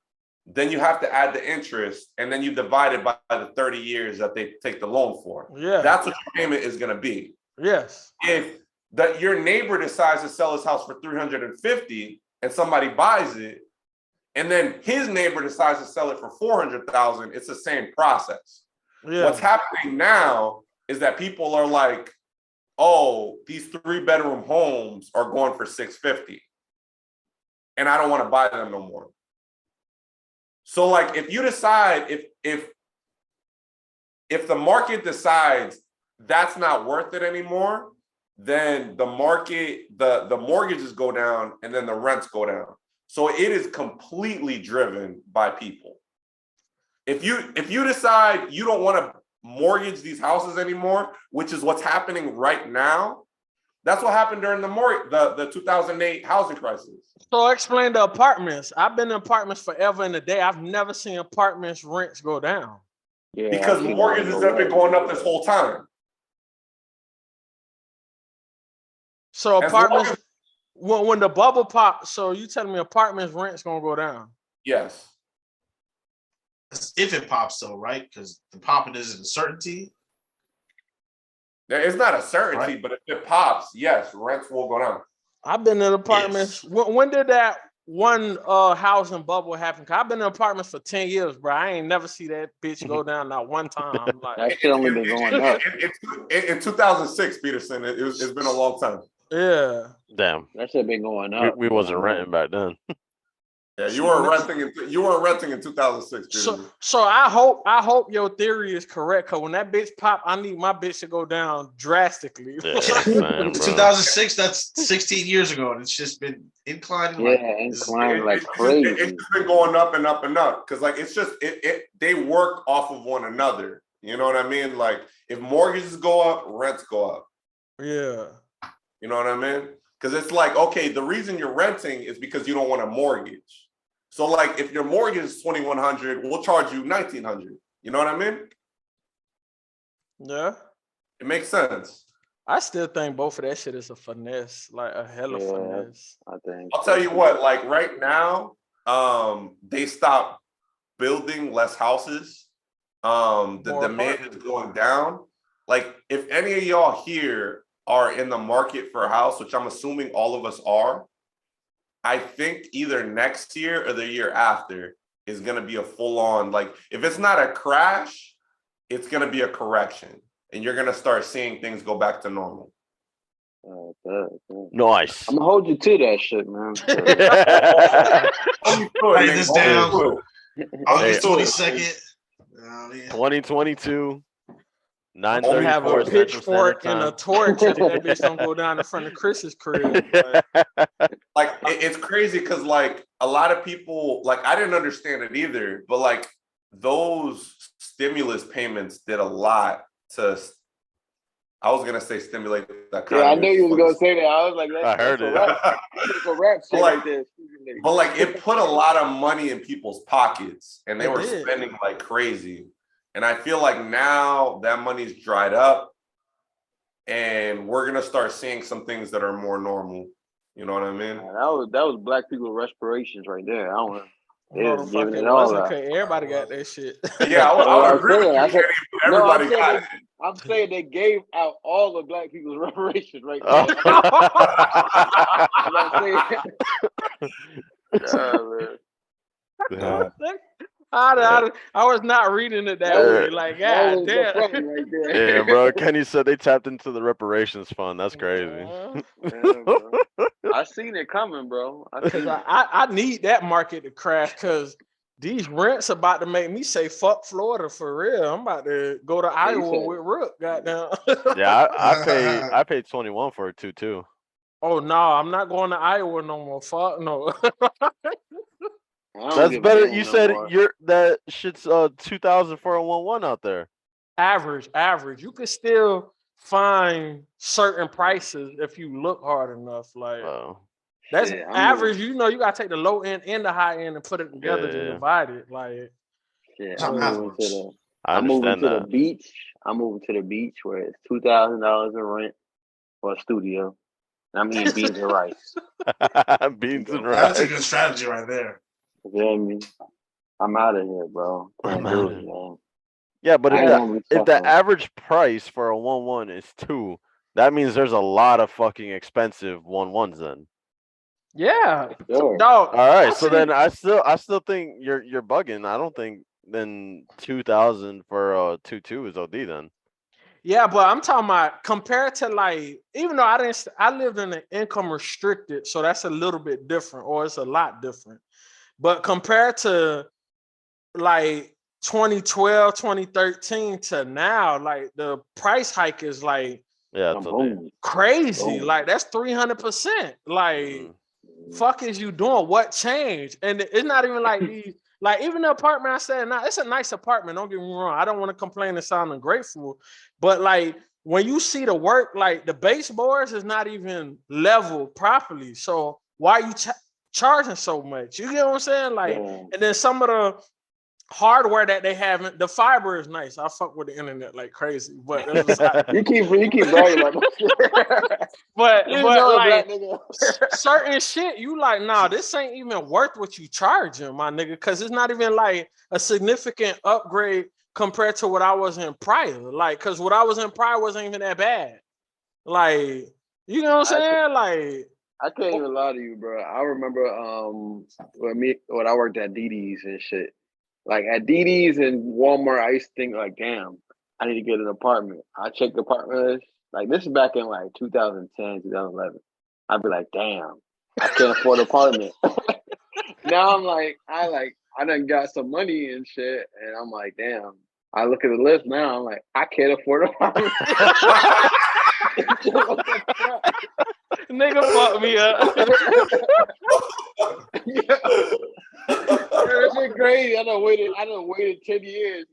then you have to add the interest and then you divide it by the 30 years that they take the loan for. Yeah. That's what your payment is going to be. Yes. If that your neighbor decides to sell his house for $350,000 and somebody buys it, and then his neighbor decides to sell it for $400,000, it's the same process. Yeah. What's happening now is that people are like, oh, these 3-bedroom homes are going for $650,000, and I don't want to buy them no more. So like, if you decide, if the market decides that's not worth it anymore, then the market, the mortgages go down and then the rents go down. So it is completely driven by people. If you decide you don't want to mortgage these houses anymore, which is what's happening right now, that's what happened during the 2008 housing crisis. So explain the apartments. I've been in apartments forever and a day. I've never seen apartments rents go down. Yeah, because mortgages have been going up this whole time. So apartments, when the bubble pops, so you telling me apartments rent's gonna go down? Yes. If it pops, though, right? Because the popping isn't a certainty. It's not a certainty, right? But if it pops, yes, rents will go down. I've been in apartments. Yes. When did that one housing bubble happen? Cause I've been in apartments for 10 years, bro. I ain't never see that bitch go down not one time. Like, that's still only been going up. In 2006, Peterson, it's been a long time. Yeah. Damn. That shit been going up. We wasn't renting back then. Yeah, you weren't renting in 2006. Peterson. So I hope your theory is correct. Cause when that bitch pop, I need my bitch to go down drastically. Yeah, man, 2006. That's 16 years ago, and it's just been inclining. Inclining like crazy. It's just been going up and up and up. Cause like it's just they work off of one another. You know what I mean? Like if mortgages go up, rents go up. Yeah. You know what I mean? Because it's like, okay, the reason you're renting is because you don't want a mortgage. So like if your mortgage is $2,100, we'll charge you $1,900. You know what I mean? Yeah. It makes sense. I still think both of that shit is a finesse, like a hella finesse. I think. I'll tell you what, like right now, they stopped building less houses. The demand is going down. Like if any of y'all here are in the market for a house, which I'm assuming all of us are, I think either next year or the year after is going to be a full-on, like if it's not a crash, it's going to be a correction and you're going to start seeing things go back to normal. Nice. I'm going to hold you to that shit, man. Write this down. August 22nd. 2022. 9:34. Have a pitchfork and a torch if that bitch don't go down in front of Chris's crib. Like it's crazy because like a lot of people, like I didn't understand it either, but like those stimulus payments did a lot to. I was gonna say stimulate that kind. Yeah, I knew you was gonna say that. I was like, I heard it. That's a rap shit like, right there. But like it put a lot of money in people's pockets, and they were spending like crazy. And I feel like now that money's dried up and we're going to start seeing some things that are more normal. You know what I mean? That was black people respirations right there. I don't know. It wasn't because everybody got that shit. Yeah, I would agree with you. Everybody got it. I'm saying they gave out all the black people's reparations right there. I was not reading it that way. Like, God damn. Right yeah, bro. Kenny said they tapped into the reparations fund. That's crazy. I seen it coming, bro. I need that market to crash because these rents about to make me say fuck Florida for real. I'm about to go to Iowa with Rook. Goddamn. Yeah, I paid 21 for it too. Oh no, I'm not going to Iowa no more. Fuck no. That's better. You said that shit's 2,000 for a 1-1 out there. Average. You can still find certain prices if you look hard enough. Like that's average. You know, you gotta take the low end and the high end and put it together to divide it. Like I'm moving to the beach. I'm moving to the beach where it's $2,000 a rent for a studio. I'm eating beans and rice. Beans and rice. That's a good strategy right there. You know what I mean? I'm out of here, bro. Can't do it, man. Yeah, but if the average price for a 1-1 is 2, That means there's a lot of fucking expensive 1-1s then. Yeah, Sure. dog. All right, so then I still think you're bugging. I don't think then 2,000 for a 2-2 is OD then. Yeah, but I'm talking about compared to like, even though I lived in an income restricted, so that's a little bit different, or it's a lot different. But compared to like 2012, 2013 to now, like the price hike is like crazy. Like that's 300%. Like, fuck is you doing? What changed? And it's not even like these. Like even the apartment I said, now it's a nice apartment. Don't get me wrong. I don't want to complain and sound ungrateful, but like when you see the work, like the baseboards is not even level properly. So why are you charging so much? You get what I'm saying? Like, and then some of the hardware that they have, the fiber is nice. I fuck with the internet like crazy, but it was like, you keep bragging about that. but like certain shit, you like, nah, this ain't even worth what you charging, my nigga, because it's not even like a significant upgrade compared to what I was in prior. Like, because what I was in prior wasn't even that bad. Like, you know what I'm saying? Like, I can't even lie to you, bro. I remember when I worked at DD's and shit. Like at DD's and Walmart, I used to think like, damn, I need to get an apartment. I checked the apartment. Like this is back in like 2010, 2011. I'd be like, damn, I can't afford an apartment. Now I'm like, I done got some money and shit, and I'm like, damn. I look at the list now. I'm like, I can't afford an apartment. Nigga, fuck me up. This shit crazy. I done waited 10 years.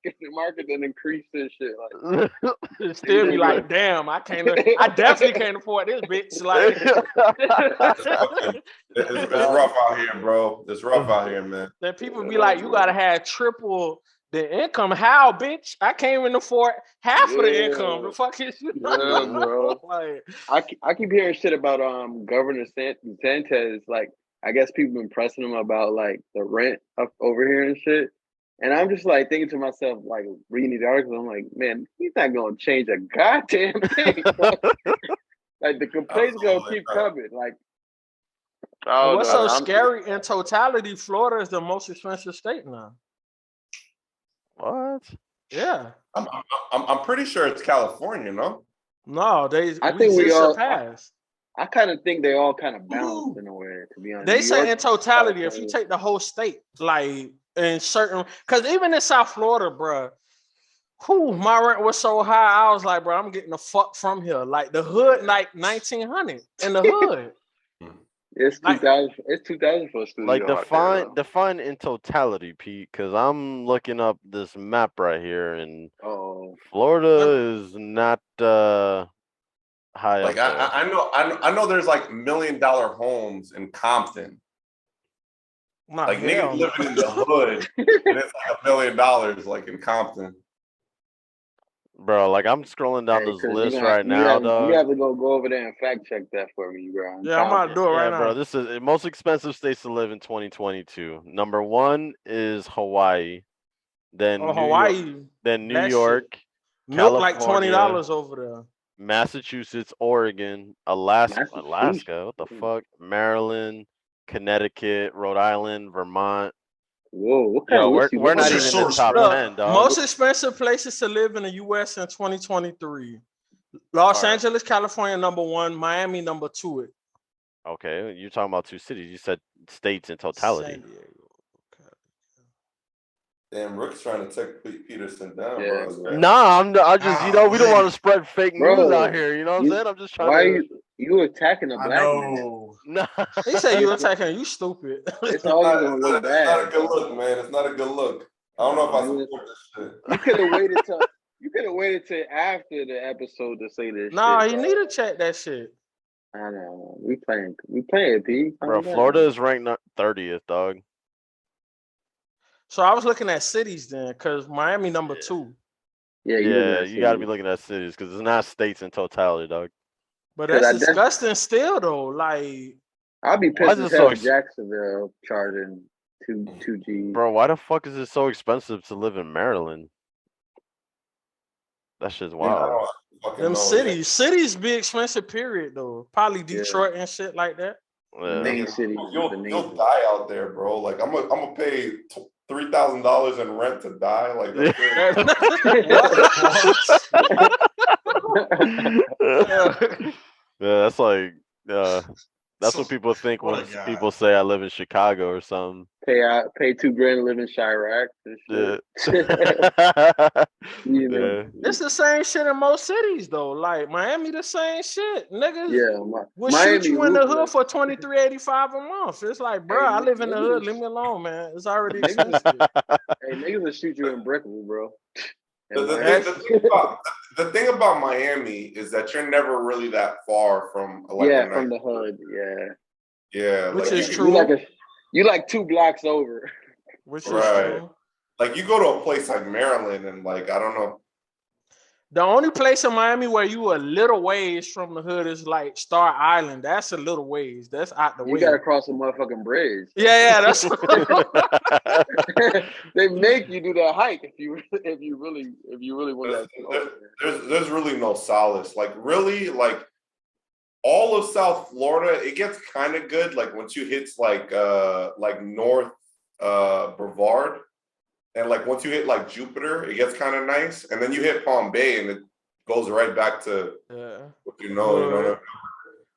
The market done increased and shit. Like, still be like, damn, I definitely can't afford this bitch. Like, it's rough out here, bro. It's rough out here, man. Then people be like, you gotta have triple the income. How, bitch? I can't even afford half of the income. The fuck is you? Yeah, bro. Like, I keep hearing shit about Governor Sanchez. Like, I guess people been pressing him about like the rent up over here and shit. And I'm just like thinking to myself, like reading these articles, I'm like, man, he's not gonna change a goddamn thing. Like the complaints gonna keep coming. Like, what's so scary? In totality, Florida is the most expensive state now. What? Yeah, I'm pretty sure it's California, no? No, I think we all surpassed. I kind of think they all kind of balance in a way, to be honest. They say in totality, if you take the whole state, like in certain, because even in South Florida, bro, my rent was so high, I was like, bro, I'm getting the fuck from here. Like the hood, like 1900 in the hood. It's 2000. It's 2000 for a studio. Like define in totality, Pete, because I'm looking up this map right here, and Florida is not high like up there. I know there's like $1 million homes in Compton. Like niggas living in the hood, and it's like $1 million like in Compton. Bro, like I'm scrolling down this list right now, dog. You have to go over there and fact check that for me, bro. Yeah, I'm about to do it right now. Bro, this is most expensive states to live in 2022. Number 1 is Hawaii, then Hawaii, then New York, Milk like $20 over there. Massachusetts, Oregon, Alaska, what the fuck? Maryland, Connecticut, Rhode Island, Vermont. Whoa, we're not even in the top 10, dog. Most expensive places to live in the U.S. in 2023. Los Angeles, California, number 1. Miami, number 2. Okay, you're talking about 2 cities. You said states in totality. San Diego. Damn, Rook's trying to take Peterson down, bro. Nah, I just, we don't want to spread fake news out here. You know what I'm saying? I'm just trying to. You attacking a black man? Nah. He said you attacking. You stupid. It's always gonna look bad. It's not a good look, man. It's not a good look. I don't know if I support this shit. You could have waited till after the episode to say this. Nah, you need to check that shit. I know. We playing, P. Bro, Florida is ranked 30th, dog. So I was looking at cities then, because Miami number 2. Yeah, you got to be looking at cities because it's not states in totality, dog. But that's disgusting still, though. Like, I'll be pissed as hell if Jacksonville charging 2 G's. Bro, why the fuck is it so expensive to live in Maryland? That shit's I wild. don't fucking Them know. cities be expensive. Period, though. Probably Detroit and shit like that. Yeah. Main city. You'll die out there, bro. Like I'm gonna pay $3,000 in rent to die. Like that's Yeah, that's like that's what people think What when a guy. people say I live in Chicago or something. Pay $2 grand to live in Chirac. Yeah. You know, It's the same shit in most cities though. Like Miami, the same shit. Niggas will shoot you in the hood for $23.85 a month. It's like, bro, I live in the hood. Leave me alone, man. It's already expensive. Hey, niggas will shoot you in Brooklyn, bro. The thing about Miami is that you're never really that far from from the hood. Yeah, which like, is true. You like 2 blocks over. Which is true. Like you go to a place like Maryland and like I don't know. The only place in Miami where you a little ways from the hood is like Star Island. That's a little ways. That's out the way. You gotta cross a motherfucking bridge. Yeah, that's. They make you do that hike if you really want to. There's really no solace. Like really, like all of South Florida, it gets kind of good. Like once you hit like North Brevard. And like once you hit like Jupiter, it gets kind of nice, and then you hit Palm Bay, and it goes right back to what you know.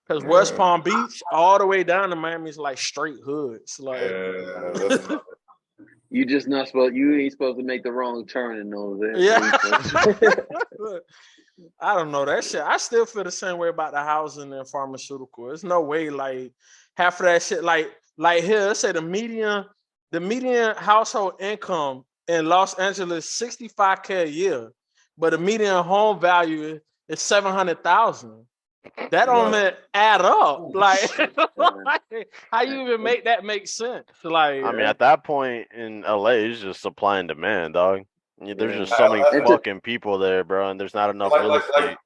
Because West Palm Beach, all the way down to Miami is like straight hoods. Like, you just not supposed. You ain't supposed to make the wrong turn in those. I don't know that shit. I still feel the same way about the housing and pharmaceutical. There's no way like half of that shit. Like here, let's say the median household income in Los Angeles $65K a year, but the median home value is $700,000. That don't even add up. Like, how you even make that make sense? Like, I mean, at that point in LA, it's just supply and demand, dog. There's just so many fucking people there, bro, and there's not enough real estate.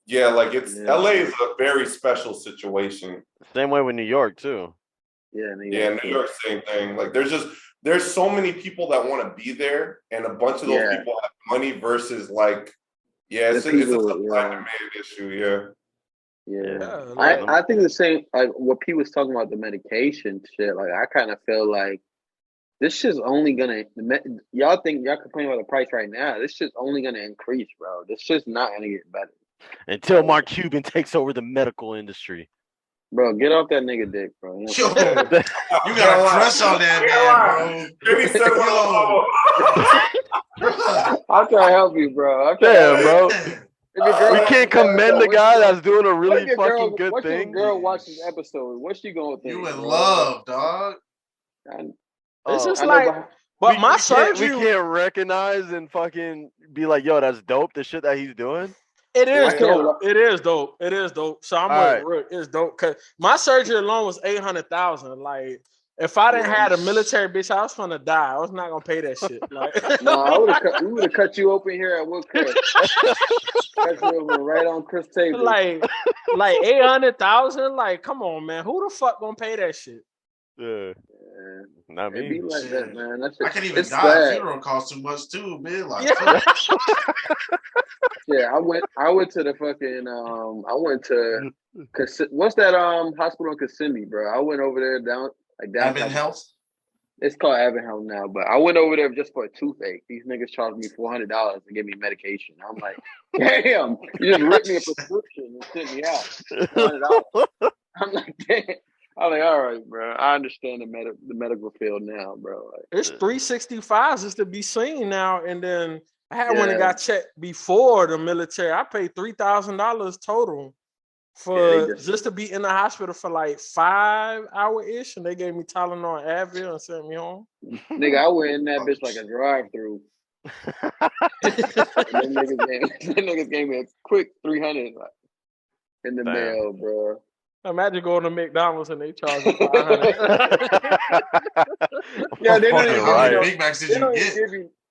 LA is a very special situation. Same way with New York too. New York, same thing. Like there's so many people that want to be there, and a bunch of those people have money versus like, it's a supply and demand issue. I think the same. Like what P was talking about, the medication shit. Like I kind of feel like this shit's only gonna. Y'all complain about the price right now. This shit's only gonna increase, bro. This shit's not gonna get better until Mark Cuban takes over the medical industry. Bro, get off that nigga dick, bro. You got a crush on that man, bro. I'm trying to help you, bro. Bro. We can't commend the guy that's doing a really fucking good thing. Your girl watch this episode. What's she gonna think? You in love, dog. It's just like, but my surgery. We can't recognize and fucking be like, yo, that's dope. The shit that he's doing. It is dope. It is dope. It is dope. So I'm like, Rick, it's dope. Cause my surgery alone was $800,000. Like, if I didn't have a military bitch, I was gonna die. I was not gonna pay that shit. Like, no, we would have cut you open here at Woodcut. That's right on Chris table. Like $800,000. Like, come on, man. Who the fuck gonna pay that shit? Yeah. Not me. It be like that, man. That shit, I can't even die. Funeral costs too much too, man. Like, I went to the fucking I went to what's that hospital in Kissimmee, bro? I went over there down Advent Health. It's called Advent Health now, but I went over there just for a toothache. These niggas charged me $400 to give me medication. I'm like, damn, you just ripped me a prescription and sent me out. $400. I'm like, damn. I'm like, all right, bro. I understand the medical field now, bro. Like, it's 365s is to be seen now, and then I had one that got checked before the military. I paid $3,000 total for just to be in the hospital for like 5 hours-ish, and they gave me Tylenol and Advil and sent me home. Nigga, I went in that bitch like a drive-through. And them niggas gave me a quick 300 in the mail, bro. Imagine going to McDonald's and they charge you $500. Yeah, they don't even how many Big Macs did you get?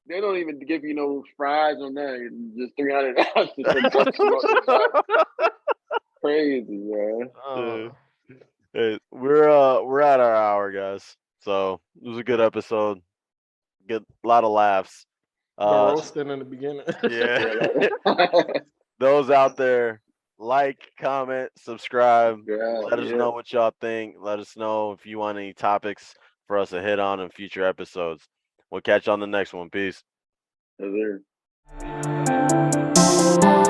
They don't even give you no fries on that. Just $300. Crazy, man. Hey, we're at our hour, guys. So it was a good episode. A lot of laughs. roasting in the beginning. Yeah. Those out there, like, comment, subscribe. Let us know what y'all think. Let us know if you want any topics for us to hit on in future episodes. We'll catch you on the next one. Peace. Yes, sir.